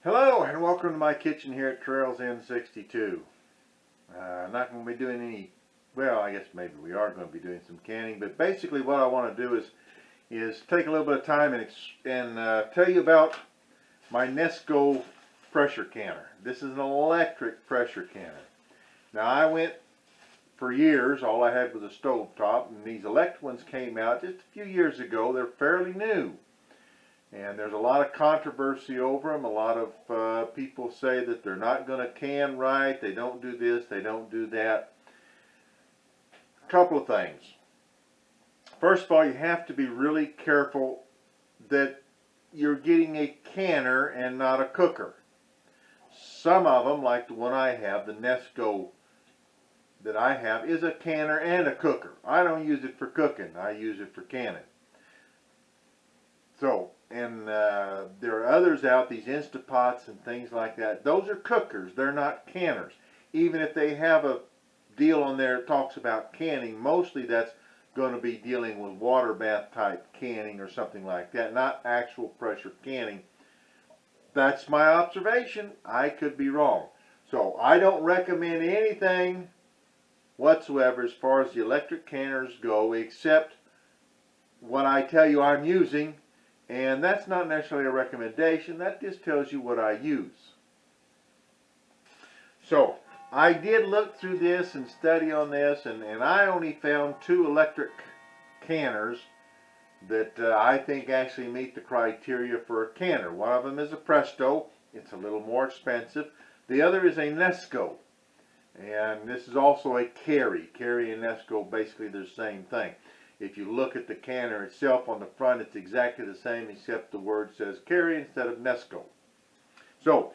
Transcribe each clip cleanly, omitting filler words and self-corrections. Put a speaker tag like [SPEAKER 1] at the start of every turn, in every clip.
[SPEAKER 1] Hello and welcome to my kitchen here at Trails N62. I'm not going to be doing any, well, I guess maybe we are going to be doing some canning, but basically what I want to do is take a little bit of time and tell you about my Nesco pressure canner. This is an electric pressure canner. Now I went for years, all I had was a stove top, and these electric ones came out just a few years ago. They're fairly new. And there's a lot of controversy over them. A lot of people say that they're not going to can right. They don't do this. They don't do that. A couple of things. First of all, you have to be really careful that you're getting a canner and not a cooker. Some of them, like the one I have, the Nesco that I have, is a canner and a cooker. I don't use it for cooking. I use it for canning. So, and there are others out, these Instapots and things like that. Those are cookers. They're not canners. Even if they have a deal on there that talks about canning, mostly that's going to be dealing with water bath type canning or something like that, not actual pressure canning. That's my observation. I could be wrong. So I don't recommend anything whatsoever as far as the electric canners go, except what I tell you I'm using. And that's not necessarily a recommendation. That just tells you what I use. So, I did look through this and study on this, and I only found two electric canners that I think actually meet the criteria for a canner. One of them is a Presto. It's a little more expensive. The other is a Nesco. And this is also a Carry. Carry and Nesco, basically the same thing. If you look at the canner itself on the front, it's exactly the same except the word says Carry instead of Nesco. So,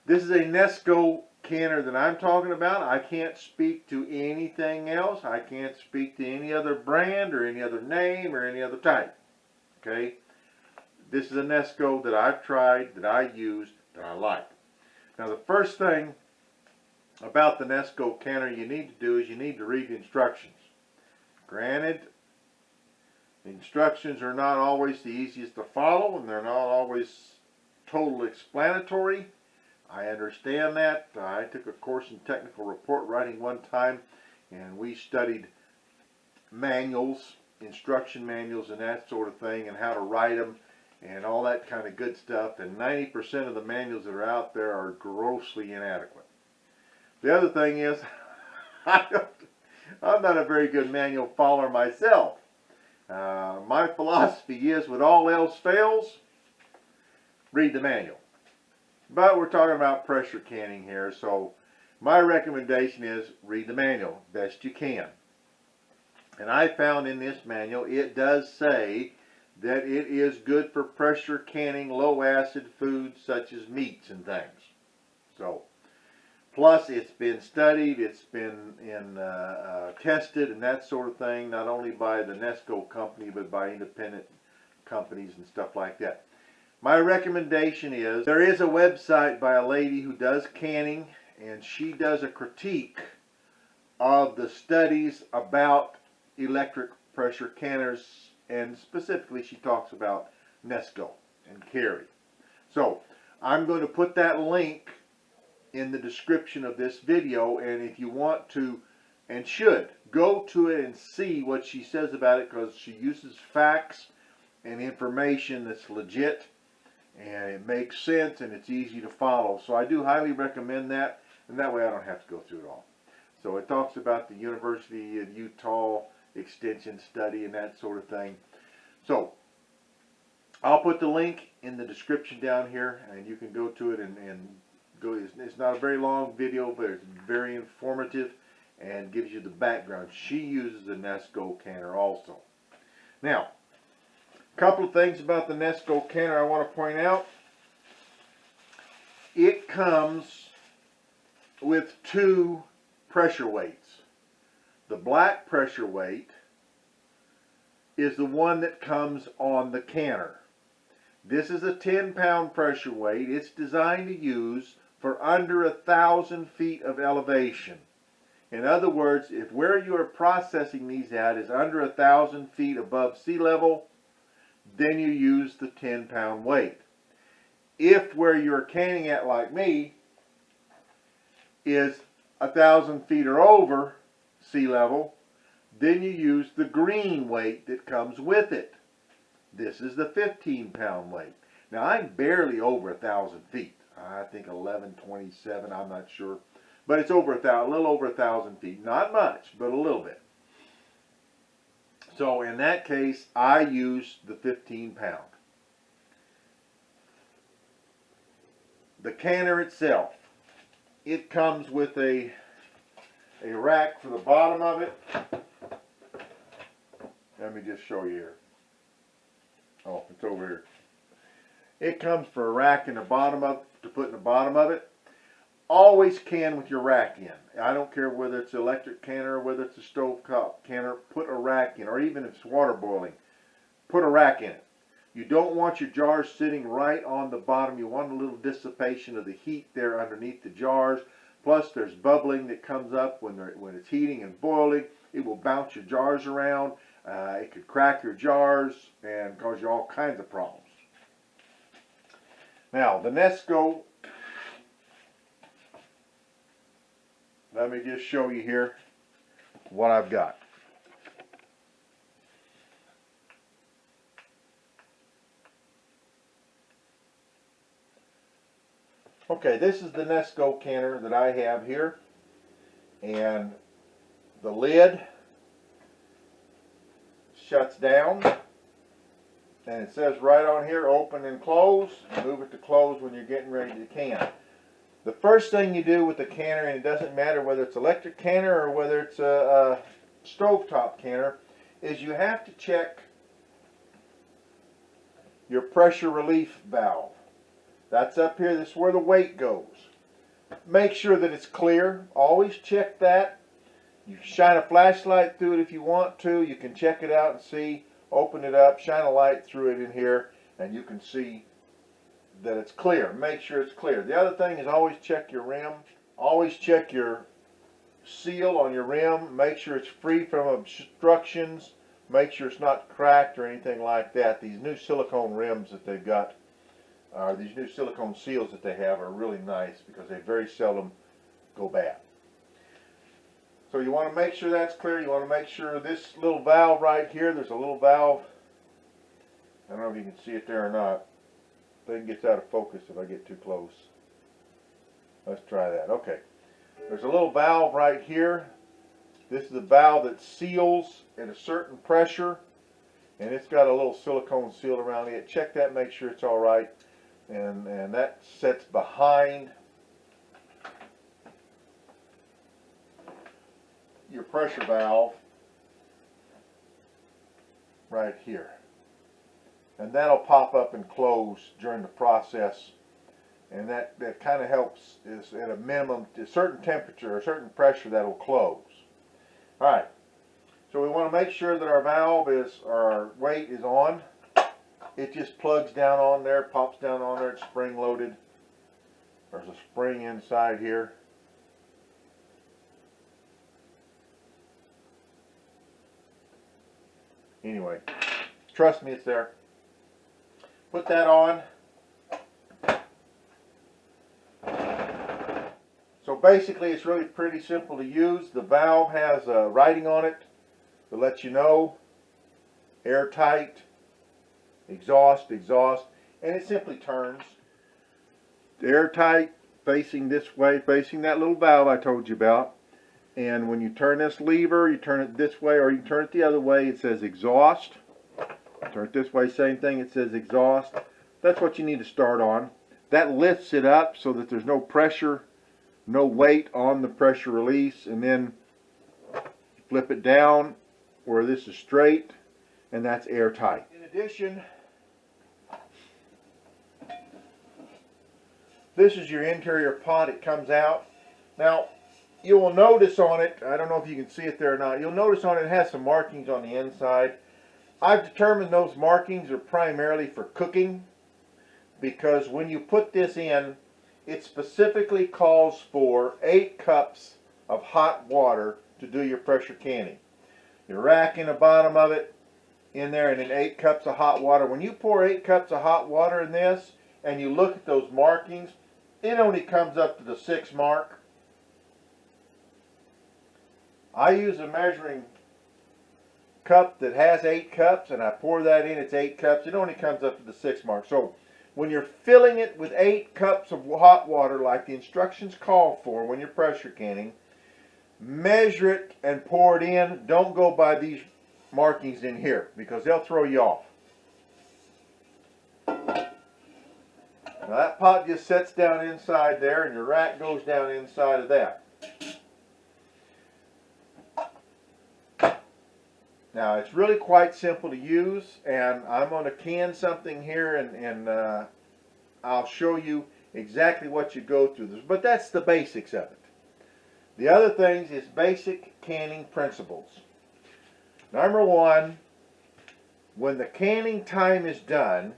[SPEAKER 1] this is a Nesco canner that I'm talking about. I can't speak to anything else. I can't speak to any other brand or any other name or any other type. Okay? This is a Nesco that I've tried, that I use, that I like. Now, the first thing about the Nesco canner you need to do is you need to read the instructions. Granted, the instructions are not always the easiest to follow, and they're not always totally explanatory. I understand that. I took a course in technical report writing one time, and we studied manuals, instruction manuals and that sort of thing, and how to write them, and all that kind of good stuff. And 90% of the manuals that are out there are grossly inadequate. The other thing is, I'm not a very good manual follower myself. My philosophy is, when all else fails, read the manual. But we're talking about pressure canning here, so my recommendation is read the manual best you can. And I found in this manual it does say that it is good for pressure canning low acid foods such as meats and things. So, plus it's been studied, it's been tested and that sort of thing, not only by the Nesco company but by independent companies and stuff like that. My recommendation is, there is a website by a lady who does canning, and she does a critique of the studies about electric pressure canners, and specifically she talks about Nesco and Carry. So I'm going to put that link in the description of this video, and if you want to and should go to it and see what she says about it, because she uses facts and information that's legit and it makes sense and it's easy to follow. So I do highly recommend that, and that way I don't have to go through it all. So it talks about the University of Utah extension study and that sort of thing. So I'll put the link in the description down here, and you can go to it and go. It's not a very long video, but it's very informative and gives you the background. She uses a Nesco canner also. Now, a couple of things about the Nesco canner I want to point out. It comes with two pressure weights. The black pressure weight is the one that comes on the canner. This is a 10-pound pressure weight. It's designed to use for under 1,000 feet of elevation. In other words, if where you are processing these at is under 1,000 feet above sea level, then you use the 10-pound weight. If where you're canning at, like me, is 1,000 feet or over sea level, then you use the green weight that comes with it. This is the 15-pound weight. Now I'm barely over 1,000 feet. I think 1127, I'm not sure. But it's over a little over 1,000 feet. Not much, but a little bit. So in that case, I use the 15-pound. The canner itself, it comes with a rack for the bottom of it. Let me just show you here. Oh, it's over here. It comes for a rack in the bottom of to put in the bottom of it. Always can with your rack in. I don't care whether it's an electric canner or whether it's a stovetop canner. Put a rack in, or even if it's water boiling, put a rack in it. You don't want your jars sitting right on the bottom. You want a little dissipation of the heat there underneath the jars. Plus, there's bubbling that comes up when it's heating and boiling. It will bounce your jars around. It could crack your jars and cause you all kinds of problems. Now, the Nesco, let me just show you here what I've got. Okay, this is the Nesco canner that I have here, and the lid shuts down, and it says right on here, open and close. Move it to close when you're getting ready to can. The first thing you do with the canner, and it doesn't matter whether it's electric canner or whether it's a stovetop canner, is you have to check your pressure relief valve. That's up here. This is where the weight goes. Make sure that it's clear. Always check that. You can shine a flashlight through it if you want to. You can check it out and see. Open it up, shine a light through it in here, and you can see that it's clear. Make sure it's clear. The other thing is always check your rim. Always check your seal on your rim. Make sure it's free from obstructions. Make sure it's not cracked or anything like that. These new silicone rims that they've got, these new silicone seals that they have, are really nice because they very seldom go bad. So you want to make sure that's clear. You want to make sure this little valve right here, there's a little valve. I don't know if you can see it there or not. I think it gets out of focus if I get too close. Let's try that. Okay. There's a little valve right here. This is the valve that seals at a certain pressure, and it's got a little silicone seal around it. Check that, make sure it's all right. And that sets behind your pressure valve right here. And that'll pop up and close during the process. And that kind of helps, is at a minimum, to a certain temperature, a certain pressure, that'll close. Alright, so we want to make sure that our valve is, or our weight is on. It just plugs down on there, pops down on there, it's spring loaded. There's a spring inside here. Anyway, trust me, it's there. Put that on. So basically it's really pretty simple to use. The valve has a writing on it to let you know airtight, exhaust, exhaust, and it simply turns. Airtight, facing this way, facing that little valve I told you about. And when you turn this lever, you turn it this way or you can turn it the other way, it says exhaust. Turn it this way, same thing, it says exhaust. That's what you need to start on. That lifts it up so that there's no pressure, no weight on the pressure release, and then flip it down where this is straight, and that's airtight. In addition, this is your interior pot. It comes out. Now, you will notice on it, I don't know if you can see it there or not, you'll notice on it, it has some markings on the inside. I've determined those markings are primarily for cooking, because when you put this in, it specifically calls for 8 cups of hot water to do your pressure canning. Your rack in the bottom of it, in there, and then 8 cups of hot water. When you pour 8 cups of hot water in this, and you look at those markings, it only comes up to the 6 mark. I use a measuring cup that has 8 cups, and I pour that in. It's 8 cups. It only comes up to the 6 mark. So when you're filling it with 8 cups of hot water like the instructions call for when you're pressure canning, measure it and pour it in. Don't go by these markings in here because they'll throw you off. Now that pot just sets down inside there, and your rack goes down inside of that. Now it's really quite simple to use, and I'm going to can something here, and I'll show you exactly what you go through. But that's the basics of it. The other things is basic canning principles. Number 1, when the canning time is done,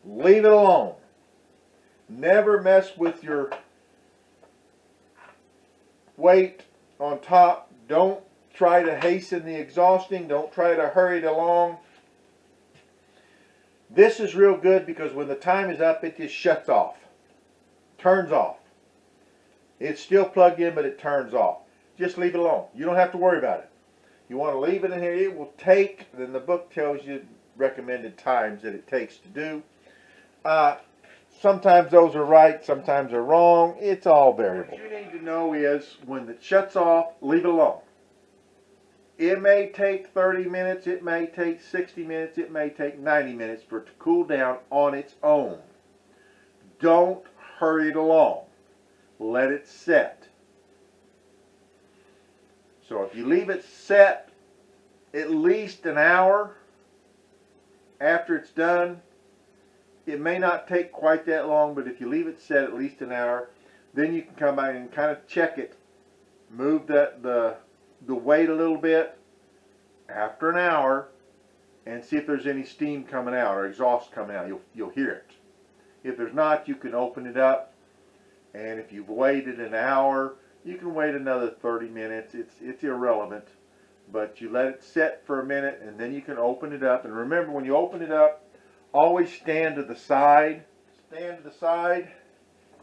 [SPEAKER 1] leave it alone. Never mess with your weight on top. Don't try to hasten the exhausting. Don't try to hurry it along. This is real good because when the time is up, it just shuts off. Turns off. It's still plugged in, but it turns off. Just leave it alone. You don't have to worry about it. You want to leave it in here. It will take, then the book tells you recommended times that it takes to do. Sometimes those are right, sometimes they're wrong. It's all variable. What you need to know is when it shuts off, leave it alone. It may take 30 minutes, it may take 60 minutes, it may take 90 minutes for it to cool down on its own. Don't hurry it along. Let it set. So if you leave it set at least an hour after it's done, it may not take quite that long, but if you leave it set at least an hour, then you can come by and kind of check it. Move the weight a little bit after an hour and see if there's any steam coming out or exhaust coming out. You'll hear it. If there's not, you can open it up, and if you've waited an hour, you can wait another 30 minutes. It's irrelevant, but you let it set for a minute and then you can open it up. And remember, when you open it up, always stand to the side. Stand to the side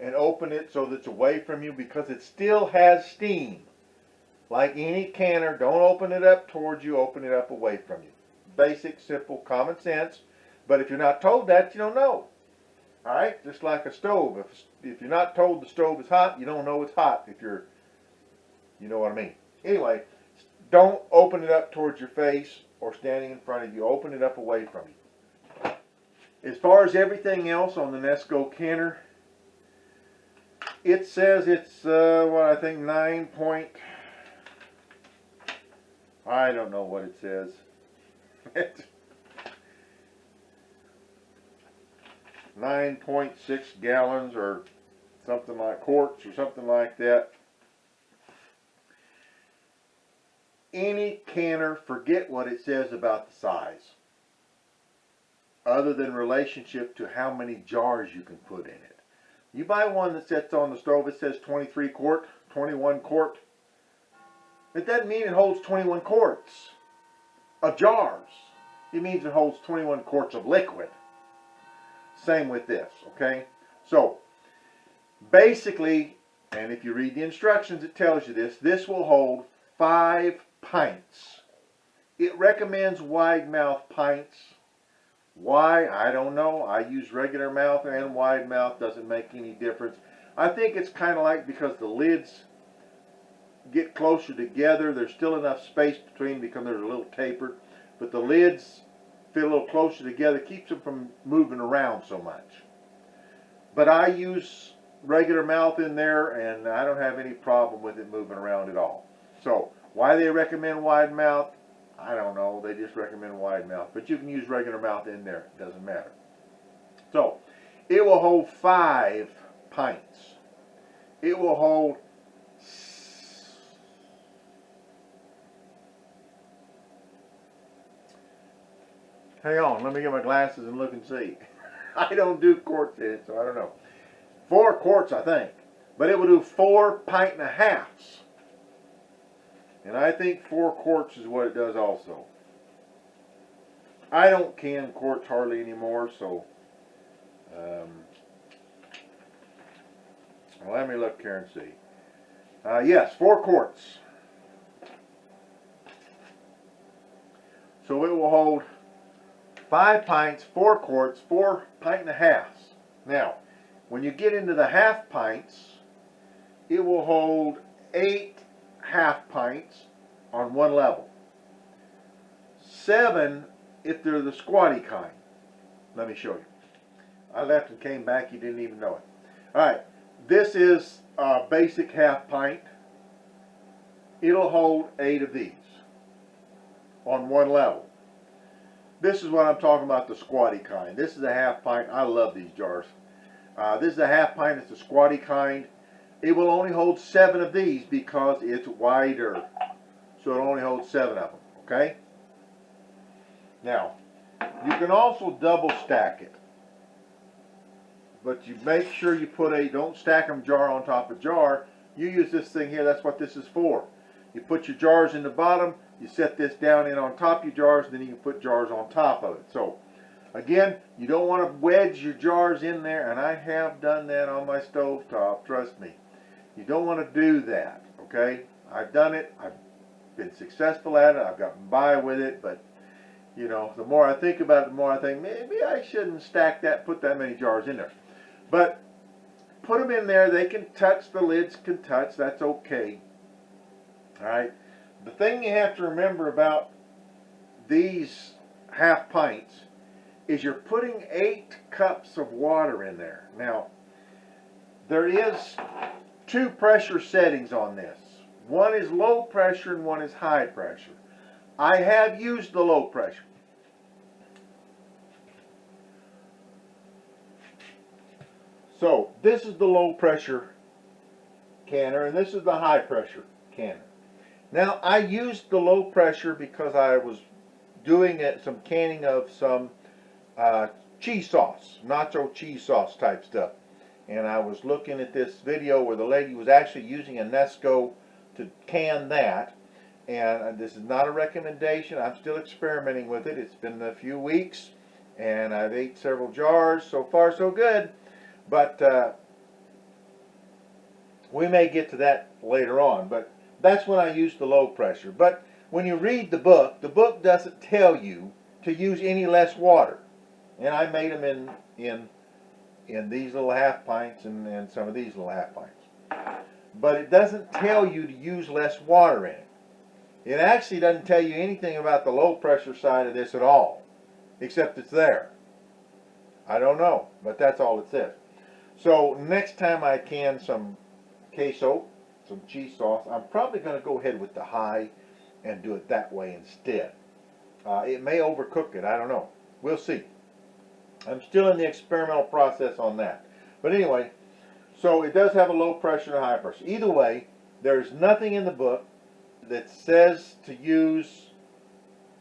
[SPEAKER 1] and open it so that it's away from you because it still has steam. Like any canner, don't open it up towards you, open it up away from you. Basic, simple, common sense. But if you're not told that, you don't know. Alright? Just like a stove. If you're not told the stove is hot, you don't know it's hot. If you're, you know what I mean. Anyway, don't open it up towards your face or standing in front of you. Open it up away from you. As far as everything else on the Nesco Canner, it says it's, what I think, 9 point... I don't know what it says. 9.6 gallons or something like quarts or something like that. Any canner, forget what it says about the size, other than relationship to how many jars you can put in it. You buy one that sits on the stove, it says 23 quart, 21 quart. It doesn't mean it holds 21 quarts of jars. It means it holds 21 quarts of liquid. Same with this, okay? So, basically, and if you read the instructions, it tells you this will hold 5 pints. It recommends wide mouth pints. Why? I don't know. I use regular mouth and wide mouth. Doesn't make any difference. I think it's kind of like because the lids get closer together. There's still enough space between because they're a little tapered. But the lids fit a little closer together. Keeps them from moving around so much. But I use regular mouth in there and I don't have any problem with it moving around at all. So, why they recommend wide mouth, I don't know. They just recommend wide mouth. But you can use regular mouth in there. It doesn't matter. So, it will hold 5 pints. It will hold hang on, let me get my glasses and look and see. I don't do quarts in it, so I don't know. 4 quarts, I think. But it will do 4 pint and a halves. And I think 4 quarts is what it does also. I don't can quarts hardly anymore, so Well, let me look here and see. Yes, 4 quarts. So it will hold 5 pints, 4 quarts, 4 pint and a halves. Now, when you get into the half pints, it will hold 8 half pints on one level. 7 if they're the squatty kind. Let me show you. I left and came back, you didn't even know it. Alright, this is a basic half pint. It'll hold 8 of these on one level. This is what I'm talking about, the squatty kind. This is a half pint. I love these jars. This is a half pint. It's the squatty kind. It will only hold 7 of these because it's wider. So it only holds 7 of them. Okay? Now, you can also double stack it. But you make sure you put don't stack them jar on top of jar. You use this thing here. That's what this is for. You put your jars in the bottom. You set this down in on top of your jars, and then you can put jars on top of it. So, again, you don't want to wedge your jars in there, and I have done that on my stove top, trust me. You don't want to do that, okay? I've done it. I've been successful at it. I've gotten by with it, but, you know, the more I think about it, the more I think, maybe I shouldn't stack that, put that many jars in there. But put them in there. They can touch. The lids can touch. That's okay. All right. The thing you have to remember about these half pints is you're putting 8 cups of water in there. Now, there is 2 pressure settings on this. One is low pressure and one is high pressure. I have used the low pressure. So, this is the low pressure canner and this is the high pressure canner. Now, I used the low pressure because I was doing some canning of some cheese sauce, nacho cheese sauce type stuff. And I was looking at this video where the lady was actually using a Nesco to can that. And this is not a recommendation. I'm still experimenting with it. It's been a few weeks and I've ate several jars. So far, so good. But we may get to that later on. But that's when I use the low pressure. But when you read the book doesn't tell you to use any less water. And I made them in these little half pints and some of these little half pints. But it doesn't tell you to use less water in it. It actually doesn't tell you anything about the low pressure side of this at all. Except it's there. I don't know, but that's all it says. So next time I can some queso, some cheese sauce, I'm probably going to go ahead with the high and do it that way instead. It may overcook it, I don't know. We'll see. I'm still in the experimental process on that. But anyway, so it does have a low pressure and a high pressure. Either way, there's nothing in the book that says to use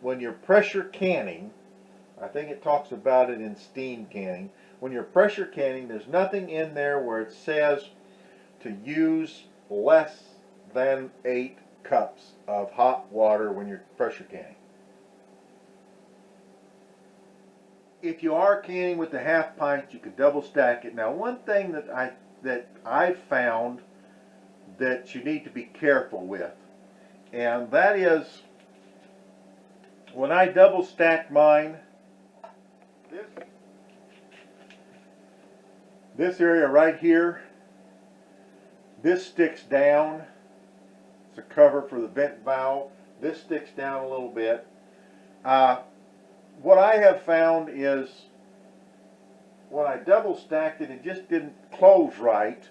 [SPEAKER 1] when you're pressure canning. I think it talks about it in steam canning. When you're pressure canning, there's nothing in there where it says to use less than 8 cups of hot water when you're pressure canning. If you are canning with the half pint, you can double stack it. Now, one thing that I found that you need to be careful with, and that is when I double stack mine, this area right here, this sticks down. It's a cover for the vent valve. This sticks down a little bit. What I have found is when I double stacked it, it just didn't close right.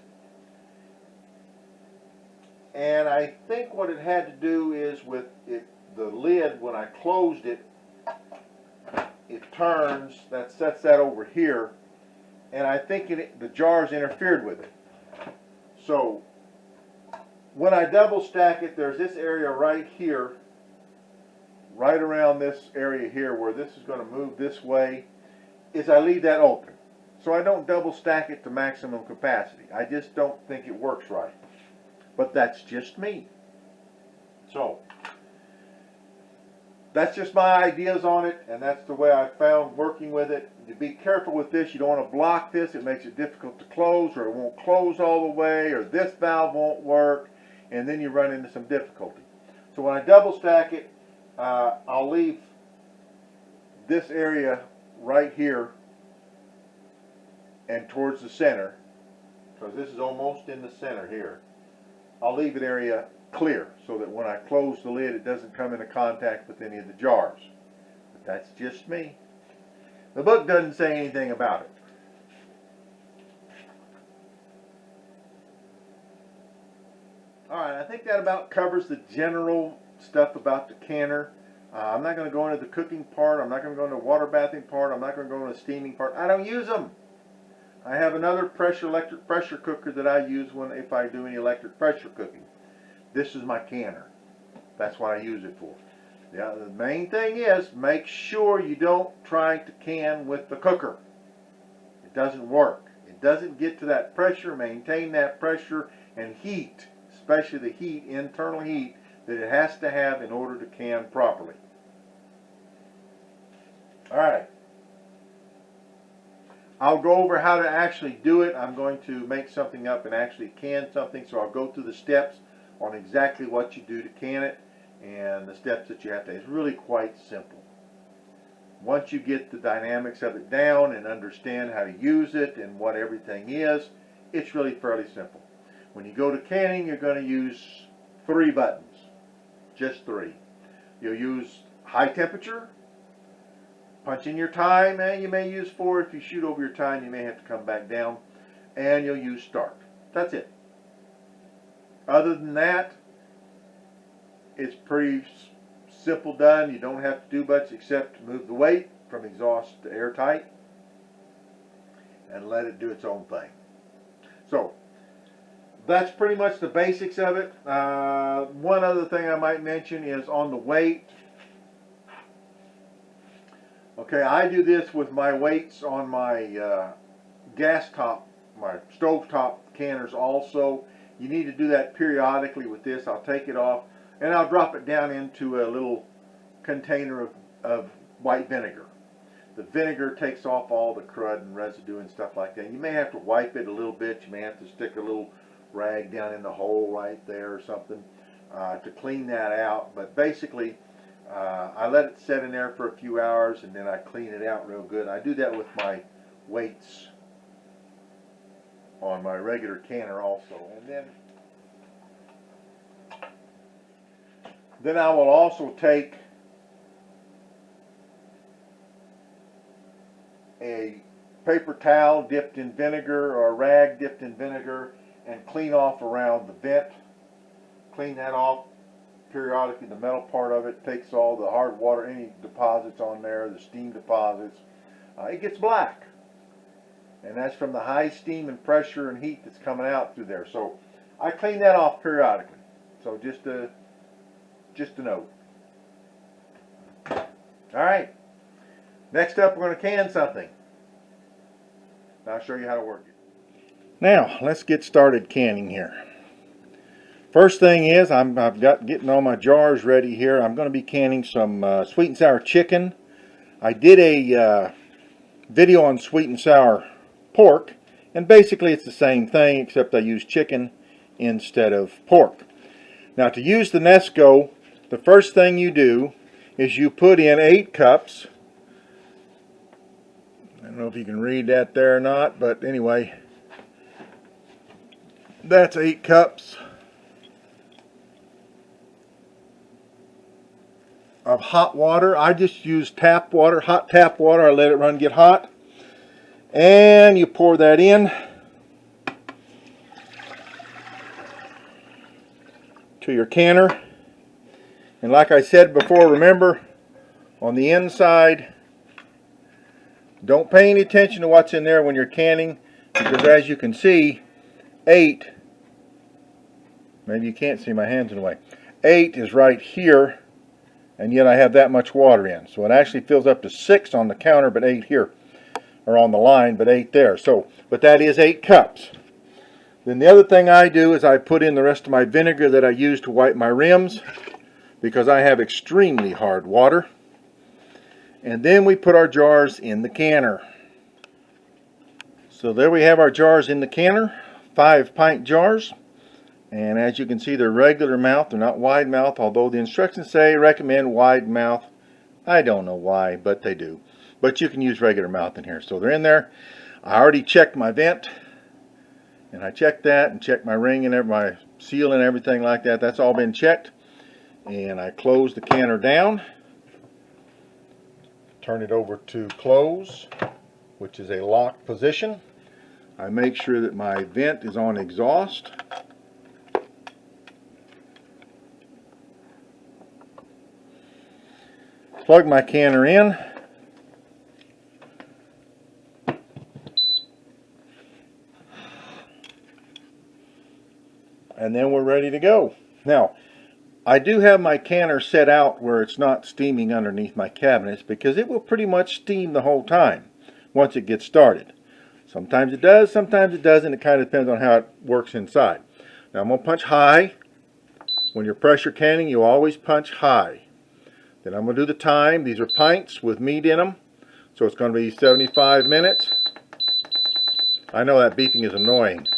[SPEAKER 1] And I think what it had to do is with the lid, when I closed it, it turns, that sets that over here, and I think the jars interfered with it. So when I double stack it, there's this area right here, right around this area here where this is going to move this way, is I leave that open. So I don't double stack it to maximum capacity. I just don't think it works right. But that's just me. So that's just my ideas on it, and that's the way I found working with it. To be careful with this, you don't want to block this. It makes it difficult to close, or it won't close all the way, or this valve won't work, and then you run into some difficulty. So when I double stack it, I'll leave this area right here and towards the center, because this is almost in the center here. I'll leave an area clear so that when I close the lid it doesn't come into contact with any of the jars. But that's just me. The book doesn't say anything about it. Alright, I think that about covers the general stuff about the canner. I'm not going to go into the cooking part. I'm not going to go into the water bathing part. I'm not going to go into the steaming part. I don't use them. I have another electric pressure cooker that I use if I do any electric pressure cooking. This is my canner. That's what I use it for. The main thing is, make sure you don't try to can with the cooker. It doesn't work. It doesn't get to that pressure, maintain that pressure and heat, especially the heat, internal heat, that it has to have in order to can properly. Alright. I'll go over how to actually do it. I'm going to make something up and actually can something, so I'll go through the steps on exactly what you do to can it and the steps that you have to. It's really quite simple. Once you get the dynamics of it down and understand how to use it and what everything is, it's really fairly simple. When you go to canning, you're going to use 3 buttons. Just 3. You'll use high temperature, punch in your time, and you may use 4. If you shoot over your time, you may have to come back down, and you'll use start. That's it. Other than that, it's pretty simple done. You don't have to do much except move the weight from exhaust to airtight and let it do its own thing. So that's pretty much the basics of it. One other thing I might mention is on the weight. Okay, I do this with my weights on my gas top, my stove top canners also. You need to do that periodically with this. I'll take it off and I'll drop it down into a little container of white vinegar. The vinegar takes off all the crud and residue and stuff like that. You may have to wipe it a little bit. You may have to stick a little rag down in the hole right there or something to clean that out. But basically, I let it set in there for a few hours and then I clean it out real good. I do that with my weights on my regular canner also. And then I will also take a paper towel dipped in vinegar or a rag dipped in vinegar and clean off around the vent. Clean that off periodically. The metal part of it takes all the hard water, any deposits on there, the steam deposits. It gets black. And that's from the high steam and pressure and heat that's coming out through there. So I clean that off periodically. So just a note. Alright. Next up, we're going to can something. I'll show you how to work it. Now, let's get started canning here. First thing is, I've got getting all my jars ready here. I'm going to be canning some sweet and sour chicken. I did a video on sweet and sour pork, and basically it's the same thing except I use chicken instead of pork. Now, to use the Nesco, the first thing you do is you put in 8 cups. I don't know if you can read that there or not, but anyway, that's 8 cups of hot water. I just use tap water, hot tap water. I let it run, get hot, and you pour that in to your canner. And like I said before, remember, on the inside, don't pay any attention to what's in there when you're canning, because as you can see, 8, maybe you can't see, my hands in the way, 8 is right here, and yet I have that much water in. So it actually fills up to 6 on the counter, but 8 here, or on the line, but 8 there. So, but that is 8 cups. Then the other thing I do is I put in the rest of my vinegar that I use to wipe my rims. because I have extremely hard water. And then we put our jars in the canner. So there we have our jars in the canner, 5-pint jars. And as you can see, they're regular mouth, they're not wide mouth, although the instructions say recommend wide mouth. I don't know why, but they do. But you can use regular mouth in here. So they're in there. I already checked my vent, and I checked that and checked my ring and my seal and everything like that. That's all been checked. And I closed the canner down. Turn it over to close, which is a locked position. I make sure that my vent is on exhaust. Plug my canner in. And then we're ready to go. Now, I do have my canner set out where it's not steaming underneath my cabinets, because it will pretty much steam the whole time once it gets started. Sometimes it does, sometimes it doesn't. It kind of depends on how it works inside. Now I'm going to punch high. When you're pressure canning, you always punch high. Then I'm going to do the time. These are pints with meat in them. So it's going to be 75 minutes. I know that beeping is annoying.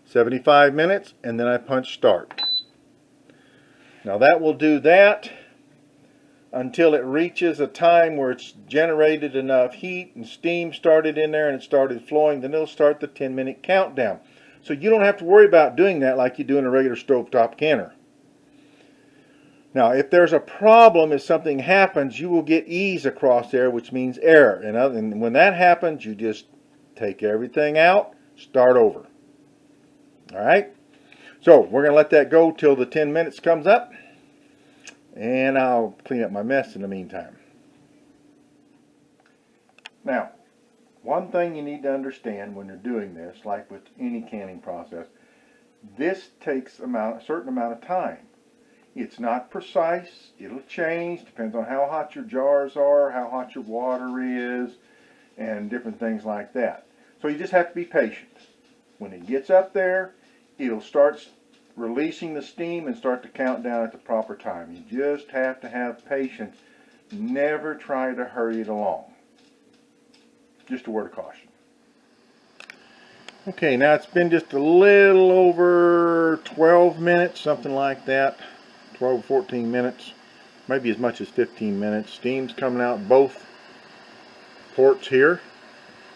[SPEAKER 1] 75 minutes, and then I punch start. Now that will do that until it reaches a time where it's generated enough heat and steam started in there and it started flowing. Then it'll start the 10-minute countdown. So you don't have to worry about doing that like you do in a regular stovetop canner. Now if there's a problem, if something happens, you will get E's across there, which means error. And when that happens, you just take everything out, start over. Alright? So we're going to let that go till the 10 minutes comes up. And I'll clean up my mess in the meantime. Now, one thing you need to understand when you're doing this, like with any canning process, this takes a certain amount of time. It's not precise. It'll change. Depends on how hot your jars are, how hot your water is, and different things like that. So you just have to be patient. When it gets up there, it'll start releasing the steam and start to count down at the proper time. You just have to have patience. Never try to hurry it along. Just a word of caution. Okay, now it's been just a little over 12 minutes, something like that. 12 or 14 minutes. Maybe as much as 15 minutes. Steam's coming out both ports here,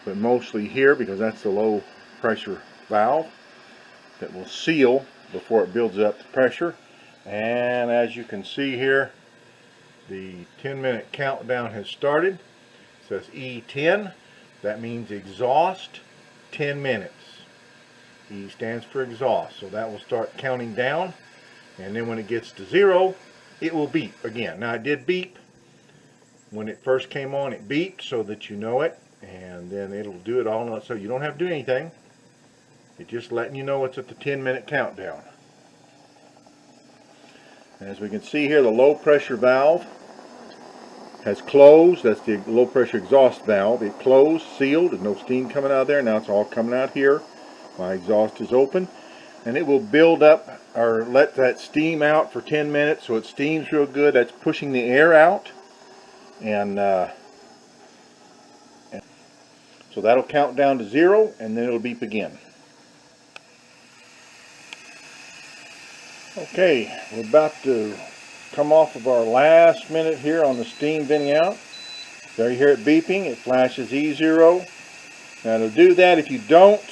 [SPEAKER 1] but mostly here because that's the low pressure valve that will seal before it builds up the pressure. And as you can see here, the 10-minute countdown has started. It says E10. That means exhaust 10 minutes. E stands for exhaust. So that will start counting down. And then when it gets to 0, it will beep again. Now it did beep. When it first came on, it beeped so that you know it. And then it'll do it all. So you don't have to do anything. It's just letting you know it's at the 10-minute countdown. As we can see here, the low pressure valve has closed. That's the low pressure exhaust valve. It closed, sealed. There's no steam coming out of there. Now it's all coming out here. My exhaust is open. And it will build up or let that steam out for 10 minutes so it steams real good. That's pushing the air out. And so that'll count down to 0 and then it'll beep again. Okay, we're about to come off of our last minute here on the steam venting out. There you hear it beeping. It flashes E0. Now it'll do that. If you don't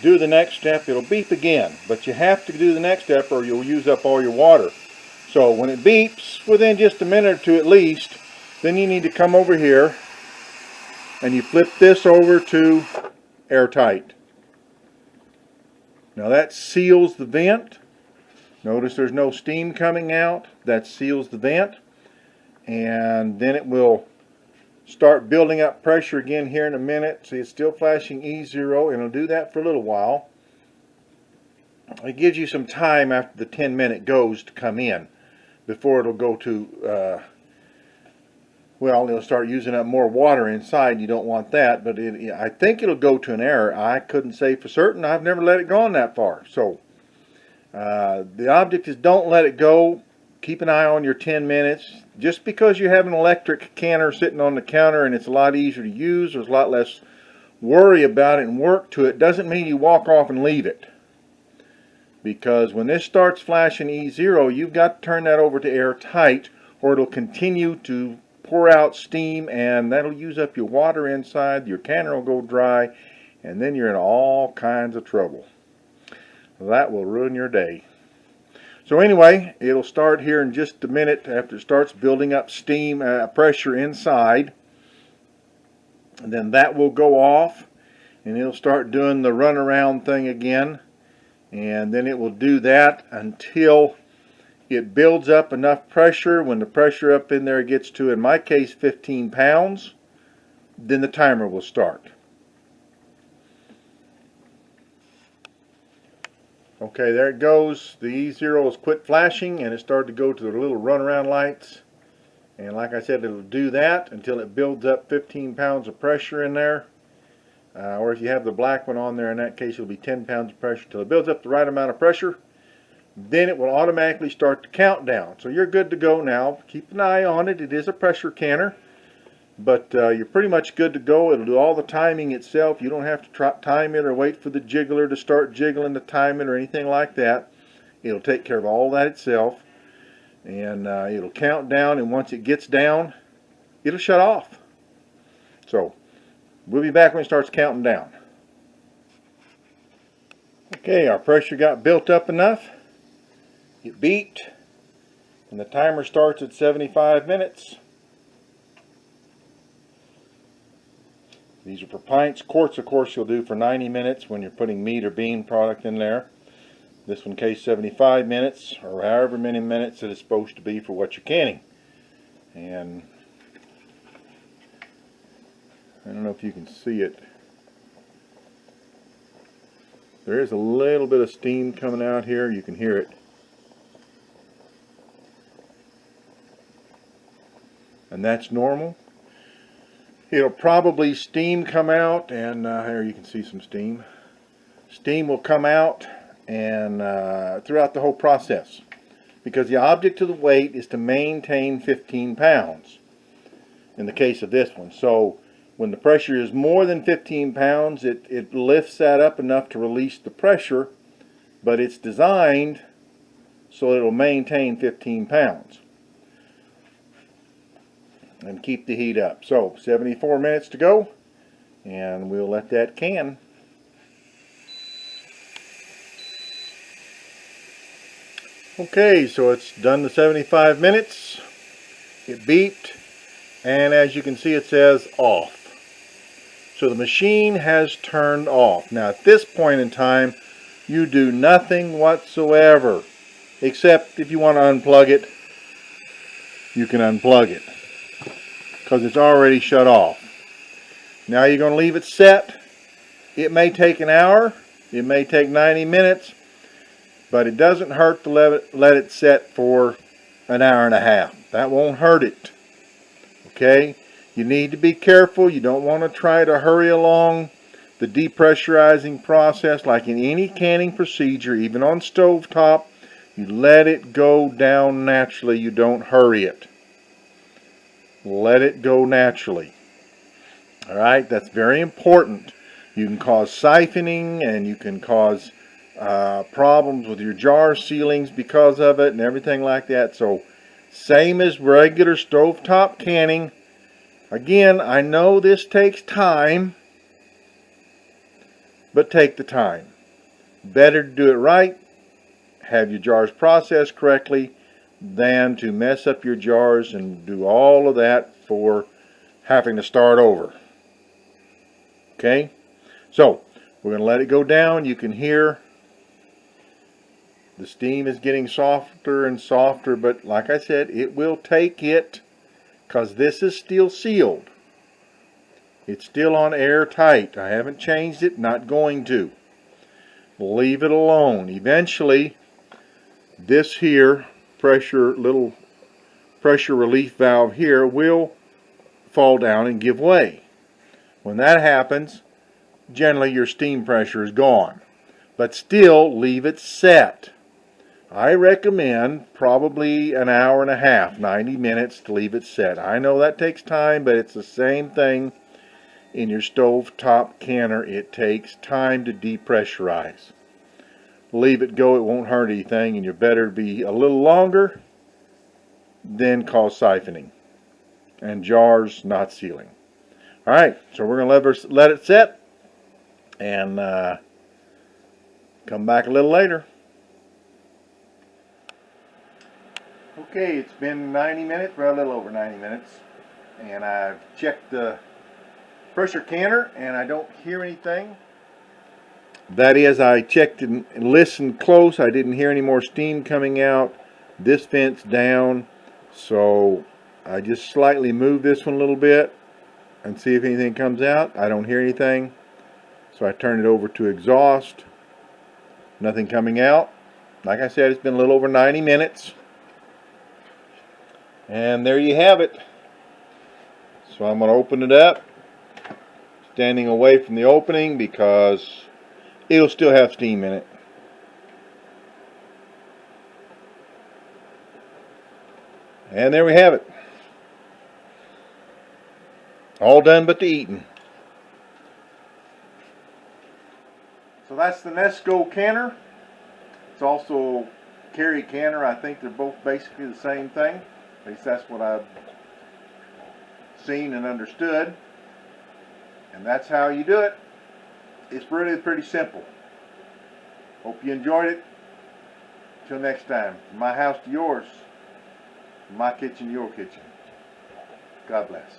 [SPEAKER 1] do the next step, it'll beep again. But you have to do the next step or you'll use up all your water. So when it beeps, within just a minute or two at least, then you need to come over here and you flip this over to airtight. Now that seals the vent. Notice there's no steam coming out. That seals the vent. And then it will start building up pressure again here in a minute. See, it's still flashing E0, and it'll do that for a little while. It gives you some time after the 10-minute goes to come in before it'll go to, well, it'll start using up more water inside. You don't want that, but I think it'll go to an error. I couldn't say for certain. I've never let it go on that far. So The object is don't let it go. Keep an eye on your 10 minutes. Just because you have an electric canner sitting on the counter and it's a lot easier to use, there's a lot less worry about it and work to it, doesn't mean you walk off and leave it. Because when this starts flashing E0, you've got to turn that over to airtight, or it'll continue to pour out steam, and that'll use up your water inside. Your canner will go dry, and then you're in all kinds of trouble. That will ruin your day. So anyway, it'll start here in just a minute after it starts building up steam, pressure inside. And then that will go off, and it'll start doing the runaround thing again. And then it will do that until it builds up enough pressure. When the pressure up in there gets to, in my case, 15 pounds, then the timer will start. Okay, there it goes. The E0 has quit flashing and it started to go to the little runaround lights. And like I said, it'll do that until it builds up 15 pounds of pressure in there. Or if you have the black one on there, in that case it'll be 10 pounds of pressure until it builds up the right amount of pressure. Then it will automatically start to count down. So you're good to go now. Keep an eye on it. It is a pressure canner. But you're pretty much good to go. It'll do all the timing itself. You don't have to time it or wait for the jiggler to start jiggling to time it or anything like that. It'll take care of all that itself. And it'll count down, and once it gets down, it'll shut off. So we'll be back when it starts counting down. Okay, our pressure got built up enough. It beeped, and the timer starts at 75 minutes. These are for pints. Quarts, of course, you'll do for 90 minutes when you're putting meat or bean product in there. This one, case 75 minutes, or however many minutes it is supposed to be for what you're canning. And I don't know if you can see it. There is a little bit of steam coming out here. You can hear it. And that's normal. It'll probably steam come out, and here you can see some steam. Steam will come out and throughout the whole process, because the object of the weight is to maintain 15 pounds in the case of this one. So when the pressure is more than 15 pounds, it lifts that up enough to release the pressure, but it's designed so it'll maintain 15 pounds and keep the heat up. So 74 minutes to go, and we'll let that can. Okay, so it's done the 75 minutes. It beeped, and as you can see, it says off. So the machine has turned off. Now at this point in time, you do nothing whatsoever, except if you want to unplug it, you can unplug it, because it's already shut off. Now you're going to leave it set. It may take an hour, it may take 90 minutes, but it doesn't hurt to let it set for an hour and a half. That won't hurt it. Okay? You need to be careful. You don't want to try to hurry along the depressurizing process. Like in any canning procedure, even on stovetop, you let it go down naturally. You don't hurry it. Let it go naturally. Alright, that's very important. You can cause siphoning, and you can cause problems with your jar sealings because of it and everything like that. So same as regular stovetop canning. Again, I know this takes time, but take the time. Better to do it right, have your jars processed correctly, than to mess up your jars and do all of that for having to start over. Okay, so we're going to let it go down. You can hear the steam is getting softer and softer, but like I said, it will take it, because this is still sealed. It's still on airtight. I haven't changed it, not going to. Leave it alone. Eventually, this here little pressure relief valve here will fall down and give way. When that happens, generally your steam pressure is gone. But still leave it set. I recommend probably an hour and a half, 90 minutes to leave it set. I know that takes time, but it's the same thing in your stovetop canner. It takes time to depressurize. Leave it go, it won't hurt anything, and you better be a little longer than cause siphoning and jars not sealing. Alright, so we're going to let it set and come back a little later. Okay, it's been 90 minutes, well, a little over 90 minutes, and I've checked the pressure canner and I don't hear anything. That is, I checked and listened close. I didn't hear any more steam coming out. This vent's down, so I just slightly move this one a little bit and see if anything comes out. I don't hear anything, so I turn it over to exhaust. Nothing coming out. Like I said, it's been a little over 90 minutes. And there you have it. So I'm going to open it up, standing away from the opening because it'll still have steam in it. And there we have it. All done but the eating. So that's the Nesco Canner. It's also Carry Canner. I think they're both basically the same thing. At least that's what I've seen and understood. And that's how you do it. It's really pretty simple. Hope you enjoyed it. Till next time. From my house to yours. From my kitchen to your kitchen. God bless.